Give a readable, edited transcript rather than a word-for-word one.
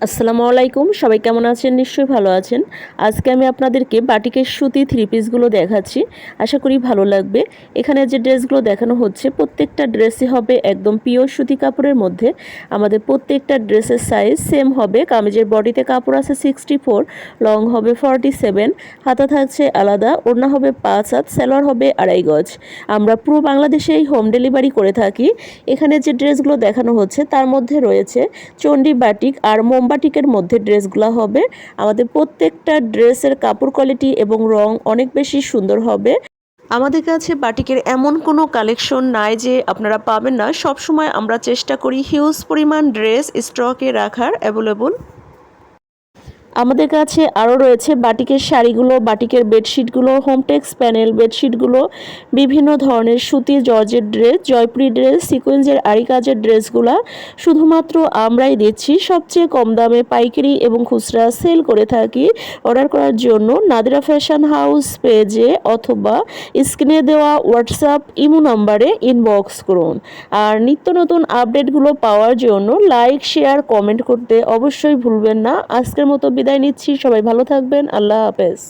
আসসালামু আলাইকুম, সবাই কেমন আছেন? নিশ্চয়ই ভালো আছেন। আজকে আমি আপনাদেরকে বাটিকের সুতি থ্রি পিসগুলো দেখাচ্ছি। আশা করি ভালো লাগবে। এখানে যে ড্রেসগুলো দেখানো হচ্ছে প্রত্যেকটা ড্রেসই হবে একদম পিওর সুতি কাপড়ের মধ্যে। আমাদের প্রত্যেকটা ড্রেসের সাইজ সেম হবে। কামিজের বডিতে কাপড় আছে 64, লং হবে 47, হাতা থাকছে আলাদা, ওড়না হবে 5 হাত, সালোয়ার হবে 2.5 গজ। আমরা পুরো বাংলাদেশেই হোম ডেলিভারি করে থাকি। এখানে যে ড্রেসগুলো দেখানো হচ্ছে তার মধ্যে রয়েছে চণ্ডী বাটিক আর মোমবাটিকের মধ্যে ড্রেসগুলো হবে। আমাদের প্রত্যেকটা ড্রেসের কাপড় কোয়ালিটি এবং রং অনেক বেশি সুন্দর হবে। আমাদের কাছে বাটিকের এমন কোনো কালেকশন নাই যে আপনারা পাবেন না। সব সময় আমরা চেষ্টা করি হিউজ পরিমাণ ড্রেস স্টকে রাখার অ্যাভেলেবল। আমাদের কাছে আরও রয়েছে বাটিকের শাড়িগুলো, বাটিকের বেডশিটগুলো, হোমটেক্স প্যানেল বেডশিটগুলো, বিভিন্ন ধরনের সুতি জর্জের ড্রেস, জয়পুরি ড্রেস, সিকোয়েন্সের আরি কাজের ড্রেসগুলো শুধুমাত্র আমরাই দিচ্ছি সবচেয়ে কম দামে পাইকারি এবং খুচরা সেল করে থাকি। অর্ডার করার জন্য নাদিরা ফ্যাশন হাউস পেজে অথবা স্ক্রিনে দেওয়া হোয়াটসঅ্যাপ ইমো নাম্বারে ইনবক্স করুন। আর নিত্য নতুন আপডেটগুলো পাওয়ার জন্য লাইক, শেয়ার, কমেন্ট করতে অবশ্যই ভুলবেন না। আজকের মতো বিদায় নিচ্ছি। সবাই ভালো থাকবেন। আল্লাহ হাফেজ।